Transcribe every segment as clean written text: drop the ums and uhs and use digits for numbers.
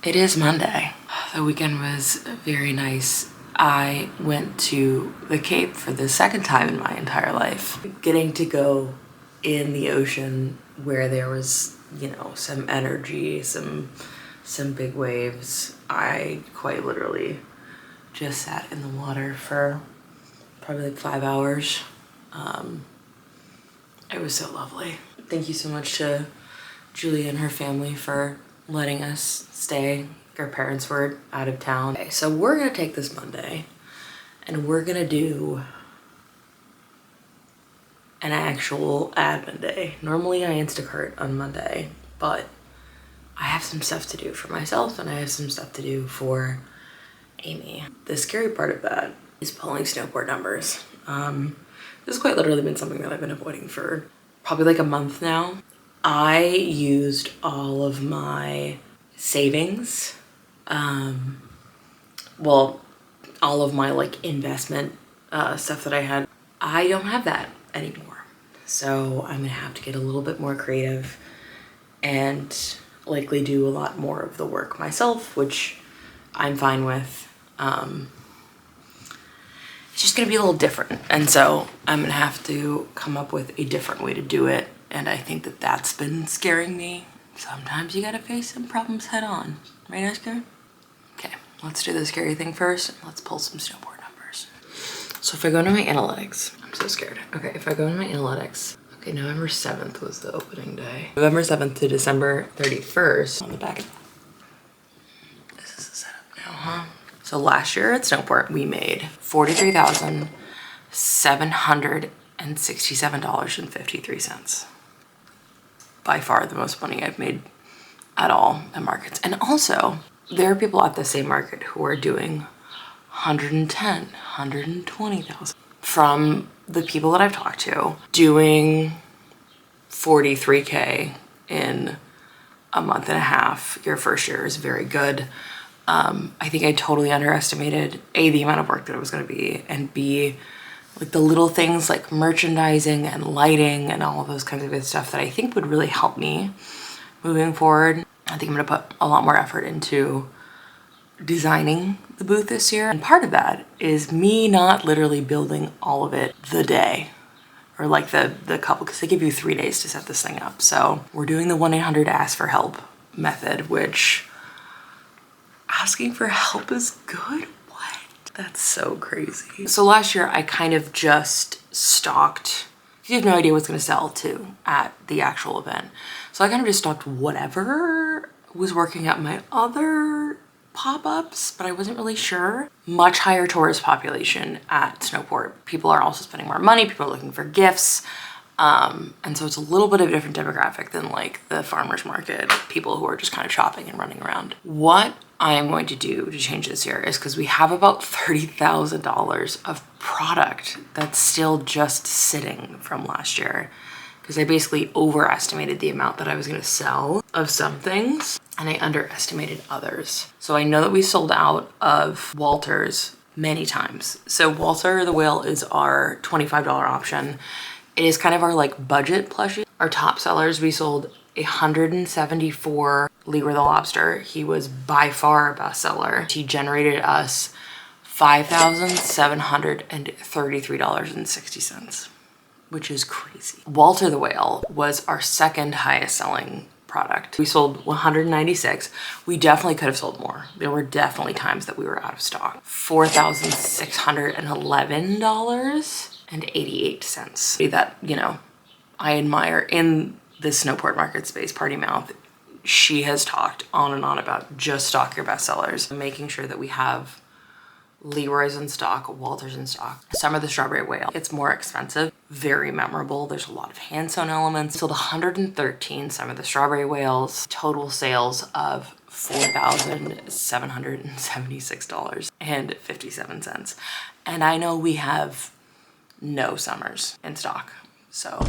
It is Monday. The weekend was very nice. I went to the Cape for the second time in my entire life. Getting to go in the ocean where there was, you know, some energy, some big waves. I quite literally just sat in the water for probably like 5 hours. It was so lovely. Thank you so much to Julia and her family for letting us stay. Our parents were out of town. Okay, so we're gonna take this Monday and we're gonna do an actual admin day. Normally I Instacart on Monday, but I have some stuff to do for myself and I have some stuff to do for Amy. The scary part of that is pulling Snowport numbers. This has quite literally been something that I've been avoiding for probably like a month now. I used all of my savings, well, all of my like investment stuff that I had. I don't have that anymore. So I'm gonna have to get a little bit more creative and likely do a lot more of the work myself, which I'm fine with. It's just gonna be a little different. And so I'm gonna have to come up with a different way to do it. And I think that that's been scaring me. Sometimes you gotta face some problems head on. Right, Oscar? Okay, let's do the scary thing first. Let's pull some Snowport numbers. So if I go into my analytics, I'm so scared. Okay, if I go into my analytics, okay, November 7th was the opening day. November 7th to December 31st on the back. This is the setup now, huh? So last year at Snowport, we made $43,767.53. By far the most money I've made at all in markets. And also, there are people at the same market who are doing 110, 120,000. From the people that I've talked to, doing 43K in a month and a half, your first year is very good. I think I totally underestimated A, the amount of work that it was gonna be, and B, like the little things like merchandising and lighting and all of those kinds of good stuff that I think would really help me moving forward. I think I'm gonna put a lot more effort into designing the booth this year. And part of that is me not literally building all of it the day or like the couple, because they give you 3 days to set this thing up. So we're doing the 1-800-ASK-FOR-HELP method, which asking for help is good. What? That's so crazy. So last year I kind of just stocked. You have no idea what's gonna sell to at the actual event. So I kind of just stocked whatever was working at my other pop-ups, but I wasn't really sure. Much higher tourist population at Snowport. People are also spending more money. People are looking for gifts. And so it's a little bit of a different demographic than like the farmer's market, people who are just kind of shopping and running around. What I am going to do to change this year is because we have about $30,000 of product that's still just sitting from last year. Because I basically overestimated the amount that I was gonna sell of some things and I underestimated others. So I know that we sold out of Walter's many times. So Walter the Whale is our $25 option. It is kind of our like budget plushie. Our top sellers, we sold 174 Leroy the Lobster. He was by far a bestseller. He generated us $5,733.60, which is crazy. Walter the Whale was our second highest selling product. We sold 196. We definitely could have sold more. There were definitely times that we were out of stock. $4,611.88. That, you know, I admire in the Snowport market space, Party Mouth. She has talked on and on about just stock your bestsellers, making sure that we have Leroy's in stock, Walter's in stock. Summer the Strawberry Whale. It's more expensive, very memorable. There's a lot of hand sewn elements. Sold 113 Summer the Strawberry Whales. Total sales of $4,776.57. And I know we have no summers in stock, so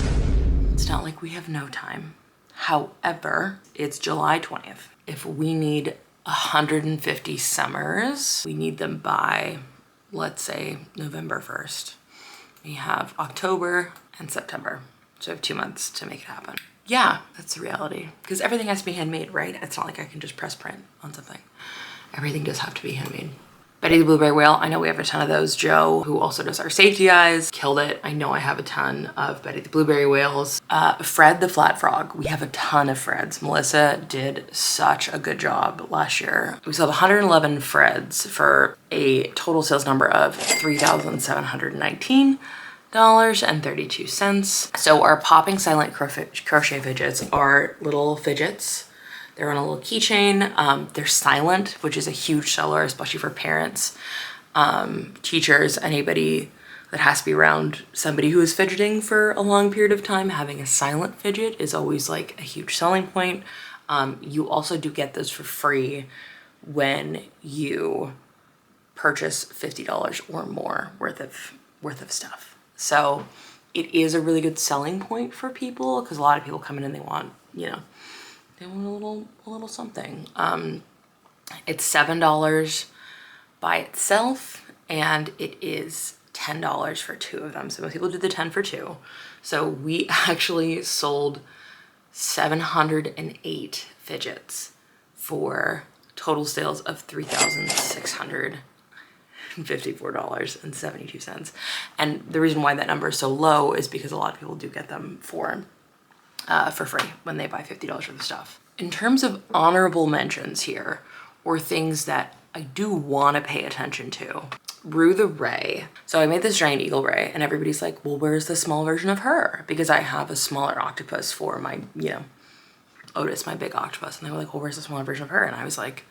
it's not like we have no time. However, it's July 20th. If we need 150 summers, we need them by, let's say, November 1st. We have October and September, so I have 2 months to make it happen. yeah, that's the reality. Because everything has to be handmade, right? It's not like I can just press print on something. Everything does have to be handmade. Betty the Blueberry Whale, I know we have a ton of those. Joe, who also does our safety eyes, killed it. I know I have a ton of Betty the Blueberry Whales. Fred the Flat Frog, we have a ton of Freds. Melissa did such a good job last year. We sold 111 Freds for a total sales number of $3,719.32. So our popping silent crochet fidgets are little fidgets. They're on a little keychain. They're silent, which is a huge seller, especially for parents, teachers, anybody that has to be around somebody who is fidgeting for a long period of time. Having a silent fidget is always like a huge selling point. You also do get those for free when you purchase $50 or more worth of stuff. So it is a really good selling point for people, because a lot of people come in and they want, you know, they want a little something. It's $7 by itself, and it is $10 for two of them. So most people do the 10 for two. So we actually sold 708 fidgets for total sales of $3,654.72. And the reason why that number is so low is because a lot of people do get them for free when they buy $50 worth of stuff. In terms of honorable mentions here, or things that I do want to pay attention to, Rue the Ray. So I made this giant eagle ray, and everybody's like, well, where's the small version of her? Because I have a smaller octopus for my, you know, Otis, my big octopus. And they were like, well, where's the smaller version of her? And I was like,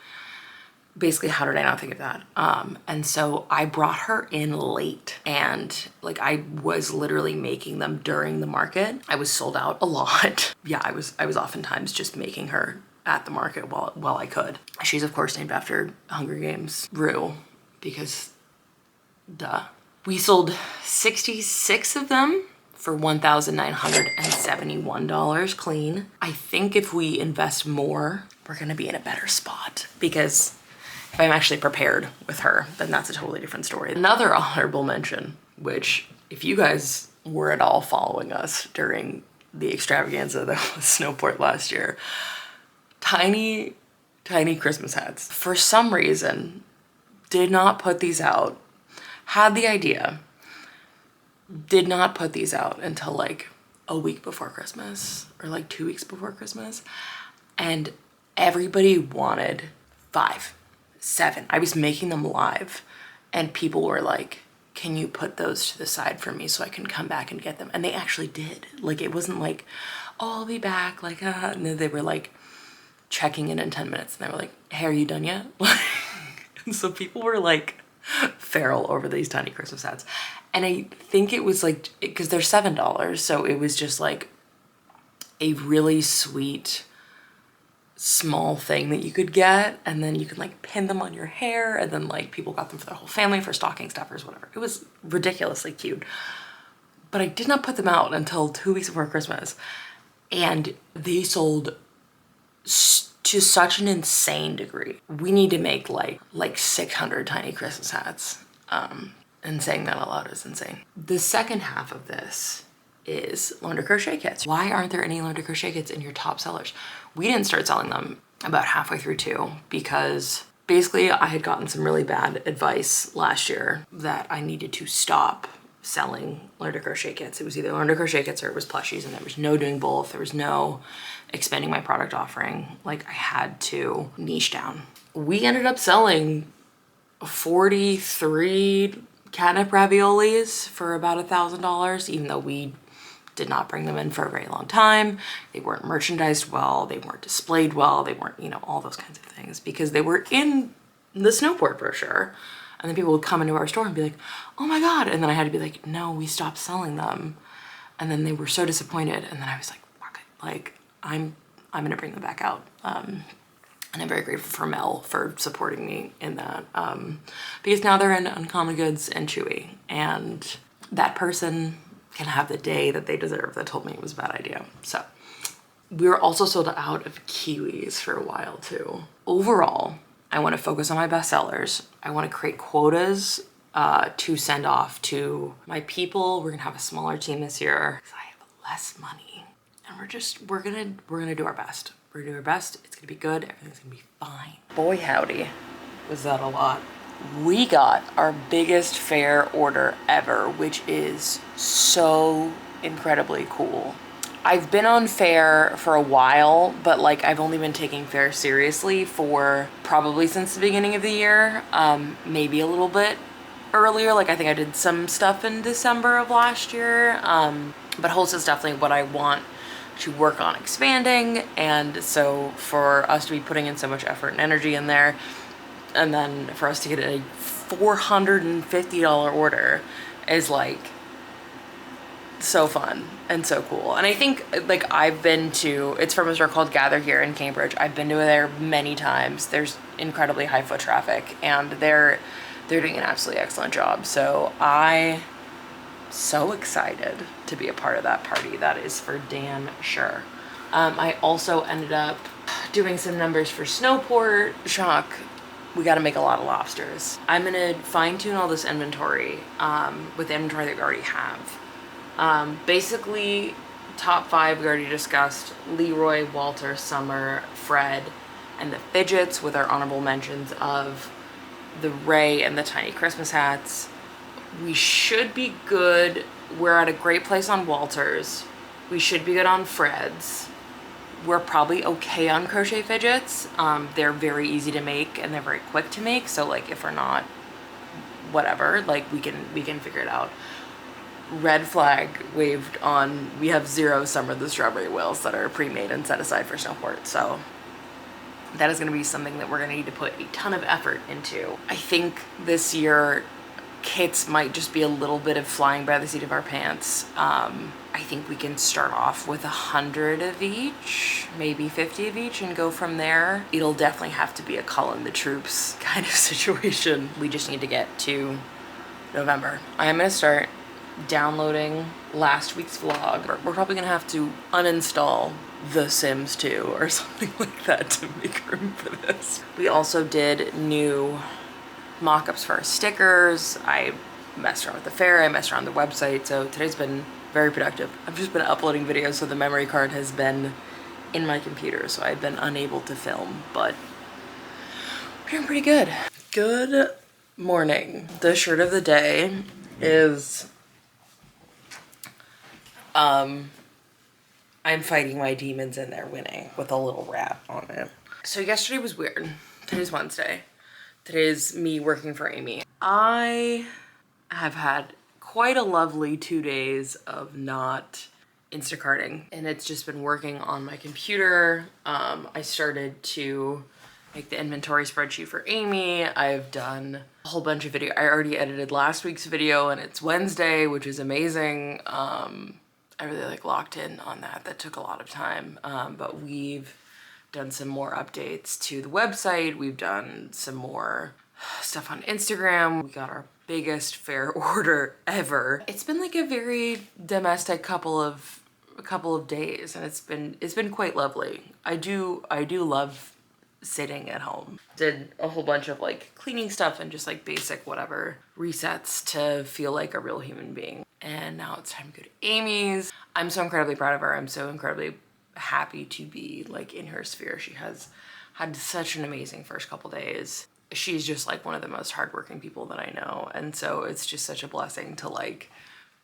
basically, how did I not think of that? And so I brought her in late, and like I was literally making them during the market. I was sold out a lot. Yeah, I was oftentimes just making her at the market while I could. She's of course named after Hunger Games Rue, because duh. We sold 66 of them for $1,971 clean. I think if we invest more, we're gonna be in a better spot, because if I'm actually prepared with her, then that's a totally different story. Another honorable mention, which if you guys were at all following us during the extravaganza that was Snowport last year, tiny Christmas hats. For some reason, did not put these out, had the idea, did not put these out until like a week before Christmas, or like 2 weeks before Christmas. And everybody wanted 5, 7. I was making them live, and people were like, can you put those to the side for me so I can come back and get them? And they actually did. Like, it wasn't like, oh, I'll be back, like, no, they were like checking in 10 minutes, and they were like, hey, are you done yet? And so people were like feral over these tiny Christmas hats. And I think it was like, because they're $7, so it was just like a really sweet small thing that you could get, and then you could like pin them on your hair, and then like people got them for their whole family for stocking stuffers, whatever. It was ridiculously cute. But I did not put them out until 2 weeks before Christmas, and they sold to such an insane degree. We need to make like 600 tiny Christmas hats. And saying that out loud is insane. The second half of this is launder crochet kits. Why aren't there any launder crochet kits in your top sellers? We didn't start selling them about halfway through too, because basically I had gotten some really bad advice last year that I needed to stop selling launder crochet kits. It was either launder crochet kits or it was plushies, and there was no doing both. There was no expanding my product offering. Like, I had to niche down. We ended up selling 43 catnip raviolis for about $1,000, even though we did not bring them in for a very long time. They weren't merchandised well, they weren't displayed well, they weren't, you know, all those kinds of things, because they were in the Snowport brochure. And then people would come into our store and be like, oh my God. And then I had to be like, no, we stopped selling them. And then they were so disappointed. And then I was like, fuck it. Like, I'm gonna bring them back out. And I'm very grateful for Mel for supporting me in that, because now they're in Uncommon Goods and Chewy, and that person can have the day that they deserve that told me it was a bad idea. So we were also sold out of kiwis for a while too. Overall, I want to focus on my best sellers. I want to create quotas to send off to my people. We're gonna have a smaller team this year because I have less money and we're gonna do our best. We're gonna do our best. It's gonna be good. Everything's gonna be fine. Boy howdy, was that a lot. We got our biggest Faire order ever, which is so incredibly cool. I've been on Faire for a while, but like I've only been taking Faire seriously for probably since the beginning of the year, maybe a little bit earlier. Like I think I did some stuff in December of last year, but wholesale is definitely what I want to work on expanding, and so for us to be putting in so much effort and energy in there, and then for us to get a $450 order is like so fun and so cool. And I think like I've been to, it's from a store called Gather here in Cambridge. I've been to there many times. There's incredibly high foot traffic, and they're doing an absolutely excellent job. So I'm so excited to be a part of that party. That is for damn sure. I also ended up doing some numbers for Snowport. Shock, we got to make a lot of lobsters. I'm gonna fine tune all this inventory with the inventory that we already have. Basically, top 5 we already discussed: Leroy, Walter, Summer, Fred, and the Fidgets, with our honorable mentions of the Ray and the tiny Christmas hats. We should be good. We're at a great place on Walter's. We should be good on Fred's. We're probably okay on Crochet Fidgets. They're very easy to make and they're very quick to make. So like if we're not, whatever, like we can figure it out. Red flag waved on, we have 0 Summer the Strawberry Whales that are pre-made and set aside for Snowport. So that is going to be something that we're going to need to put a ton of effort into. I think this year kits might just be a little bit of flying by the seat of our pants. I think we can start off with 100 of each, maybe 50 of each, and go from there. It'll definitely have to be a call in the troops kind of situation. We just need to get to November. I am going to start downloading last week's vlog. We're probably gonna have to uninstall The Sims 2 or something like that to make room for this. We also did new mock-ups for our stickers. I messed around with the Faire, I messed around the website, so today's been very productive. I've just been uploading videos, so the memory card has been in my computer, so I've been unable to film, but we're doing pretty good. Good morning. The shirt of the day is I'm fighting my demons and they're winning, with a little rap on it. So yesterday was weird. Today's Wednesday. Today's me working for Amy. I have had quite a lovely 2 days of not Instacarting, and it's just been working on my computer. I started to make the inventory spreadsheet for Amy. I've done a whole bunch of video. I already edited last week's video and it's Wednesday, which is amazing. I really like locked in on that. That took a lot of time, but we've done some more updates to the website. We've done some more stuff on Instagram. We got our biggest Faire order ever. It's been like a very domestic couple of days, and it's been quite lovely. I do love sitting at home. Did a whole bunch of like cleaning stuff and just like basic whatever resets to feel like a real human being. And now it's time to go to Amy's. I'm so incredibly proud of her. I'm so incredibly happy to be like in her sphere. She has had such an amazing first couple days. She's just like one of the most hardworking people that I know. And so it's just such a blessing to like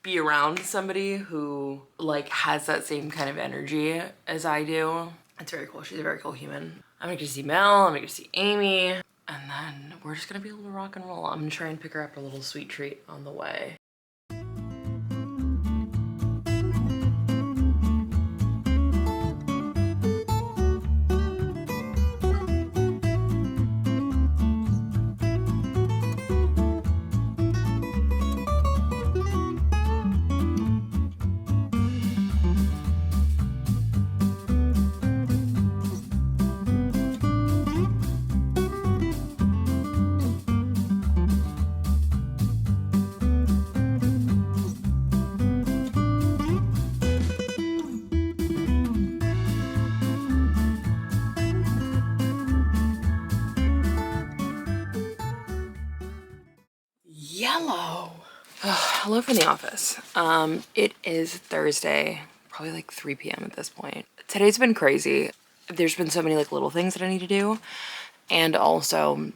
be around somebody who like has that same kind of energy as I do. It's very cool. She's a very cool human. I'm gonna get to see Mel, I'm gonna get to see Amy, and then we're just gonna be able to rock and roll. I'm gonna try and pick her up a little sweet treat on the way. Yellow. Hello from the office. It is Thursday, probably like 3 p.m. at this point. Today's been crazy. There's been so many like little things that I need to do. And also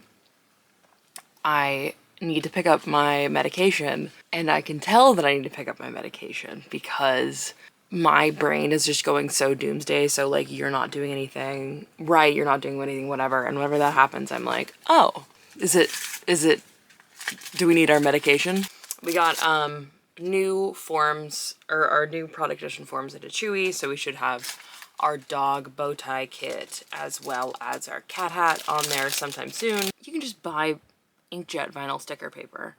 I need to pick up my medication, and I can tell that I need to pick up my medication because my brain is just going so doomsday. So like, you're not doing anything right, you're not doing anything, whatever. And whenever that happens, I'm like, oh, is it, do we need our medication? We got new forms, or our new product addition forms into Chewy, so we should have our dog bow tie kit as well as our cat hat on there sometime soon. You can just buy inkjet vinyl sticker paper.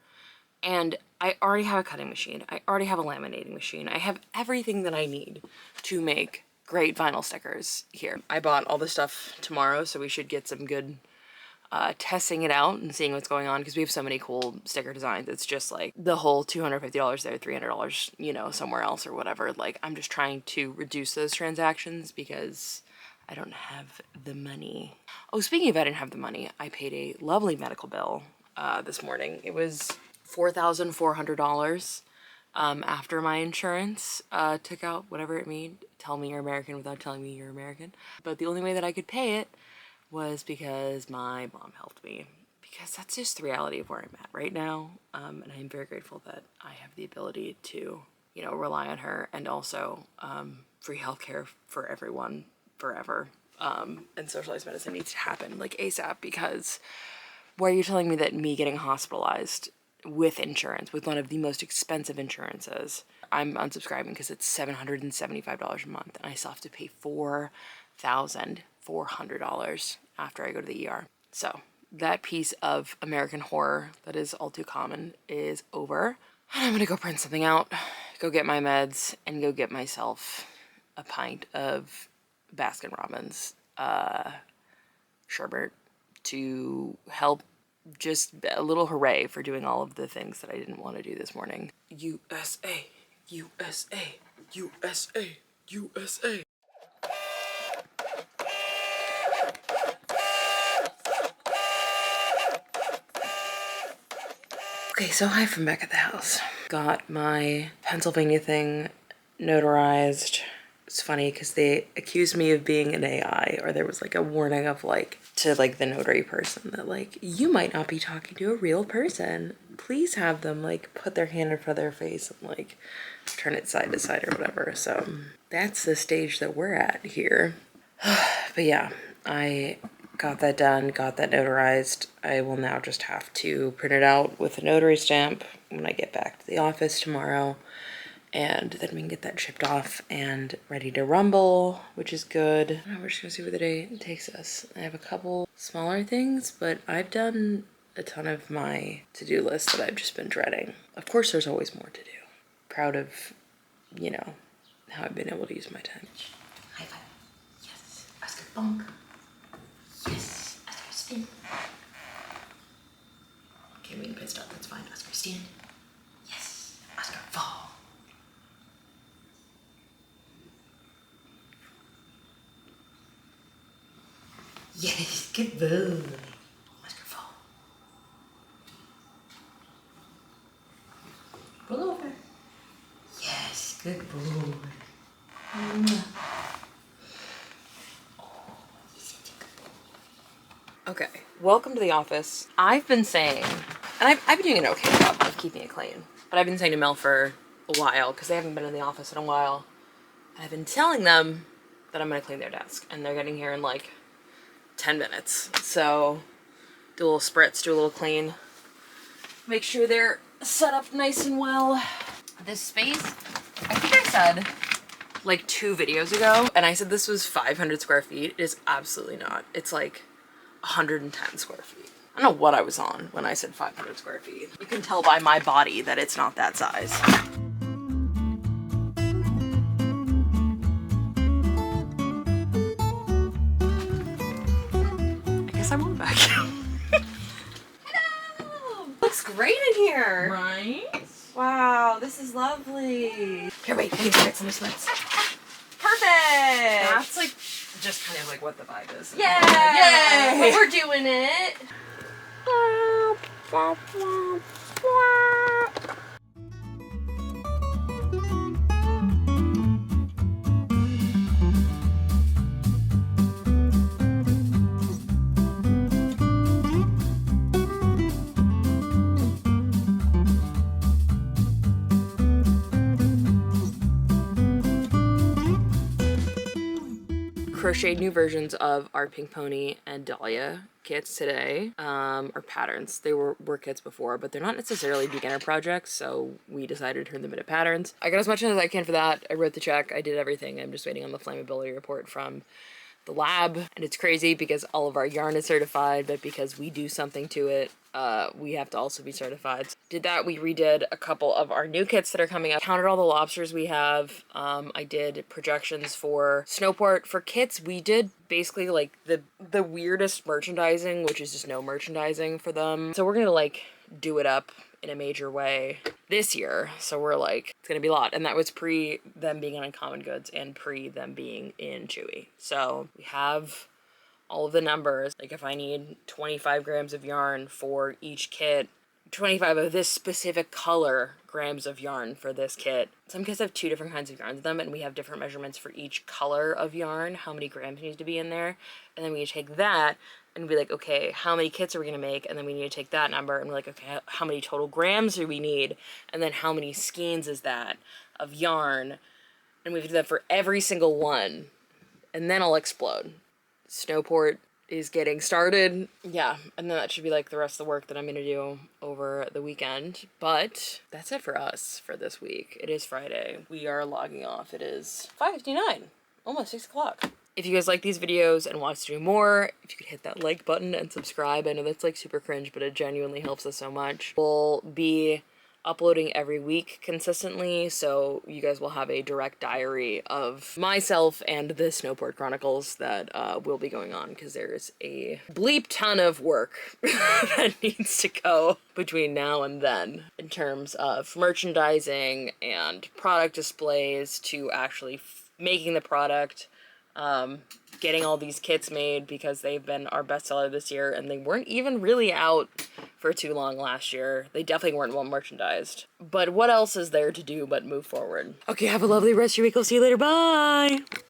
And I already have a cutting machine. I already have a laminating machine. I have everything that I need to make great vinyl stickers here. I bought all the stuff tomorrow, so we should get some good testing it out and seeing what's going on, because we have so many cool sticker designs. It's just like the whole $250 there, $300, you know, somewhere else or whatever. Like, I'm just trying to reduce those transactions because I don't have the money. Oh, speaking of I didn't have the money, I paid a lovely medical bill this morning. It was $4,400 after my insurance took out whatever it mean. Tell me you're American without telling me you're American. But the only way that I could pay it was because my mom helped me, because that's just the reality of where I'm at right now. And I'm very grateful that I have the ability to, you know, rely on her, and also free healthcare for everyone forever. And socialized medicine needs to happen like ASAP, because why are you telling me that me getting hospitalized with insurance, with one of the most expensive insurances, I'm unsubscribing because it's $775 a month, and I still have to pay $4,400 after I go to the ER. So that piece of American horror that is all too common is over. And I'm gonna go print something out, go get my meds, and go get myself a pint of Baskin Robbins sherbet to help, just a little hooray for doing all of the things that I didn't want to do this morning. USA, USA, USA, USA. Okay, so hi from back at the house. Got my Pennsylvania thing notarized. It's funny because they accused me of being an AI, or there was like a warning of like, to like the notary person that like, you might not be talking to a real person. Please have them like put their hand in front of their face and like turn it side to side or whatever. So that's the stage that we're at here. But yeah, I got that done, got that notarized. I will now just have to print it out with a notary stamp when I get back to the office tomorrow. And then we can get that shipped off and ready to rumble, which is good. We're just gonna see where the day takes us. I have a couple smaller things, but I've done a ton of my to-do list that I've just been dreading. Of course, there's always more to do. Proud of, you know, how I've been able to use my time. High five. Yes. Oscar bonk. Yes. Oscar spin. Okay, we can pit stop. That's fine. Oscar stand. Yes. Oscar fall. Yes, good boy. Oscar fall. Roll over. Yes, good boy. Oh, he's such a good boy. Okay, welcome to the office. I've been saying, and I've been doing an okay job of keeping it clean, but I've been saying to Mel for a while, because they haven't been in the office in a while, and I've been telling them that I'm gonna clean their desk, and they're getting here in like 10 minutes. So do a little spritz, do a little clean, make sure they're set up nice and well. This space, I think I said like 2 videos ago, and I said this was 500 square feet. It is absolutely not. It's like 110 square feet. I don't know what I was on when I said 500 square feet. You can tell by my body that it's not that size. I won't vacuum. Hello! Looks great in here. Right? Wow, this is lovely. Here, wait, let me some sweats. Perfect! That's like, just kind of like what the vibe is. Yeah! Yay! We're doing it. crocheted new versions of our Pink Pony and Dahlia kits today, or patterns. They were kits before, but they're not necessarily beginner projects, so we decided to turn them into patterns. I got as much as I can for that. I wrote the check, I did everything. I'm just waiting on the flammability report from the lab, and it's crazy because all of our yarn is certified, but because we do something to it, we have to also be certified. So did that. We redid a couple of our new kits that are coming up. Counted all the lobsters we have. I did projections for Snowport. For kits, we did basically like the weirdest merchandising, which is just no merchandising for them. So we're gonna like do it up in a major way this year. So we're like, it's gonna be a lot. And that was pre them being in Uncommon Goods and pre them being in Chewy. So we have all of the numbers. Like if I need 25 grams of yarn for each kit, 25 of this specific color grams of yarn for this kit. Some kits have 2 different kinds of yarns in them, and we have different measurements for each color of yarn, how many grams needs to be in there. And then we take that and be like, okay, how many kits are we gonna make? And then we need to take that number and be like, okay, how many total grams do we need? And then how many skeins is that of yarn? And we have to do that for every single one. And then I'll explode. Snowport is getting started. Yeah, and then that should be like the rest of the work that I'm gonna do over the weekend. But that's it for us for this week. It is Friday. We are logging off. It is 5:59, almost 6 o'clock. If you guys like these videos and want to do more, if you could hit that like button and subscribe. I know that's like super cringe, but it genuinely helps us so much. We'll be uploading every week consistently, so you guys will have a direct diary of myself and the Snowport Chronicles that will be going on, because there's a bleep ton of work that needs to go between now and then in terms of merchandising and product displays to actually making the product, getting all these kits made because they've been our bestseller this year, and they weren't even really out for too long last year. They definitely weren't well merchandised. But what else is there to do but move forward? Okay, have a lovely rest of your week. I'll see you later. Bye!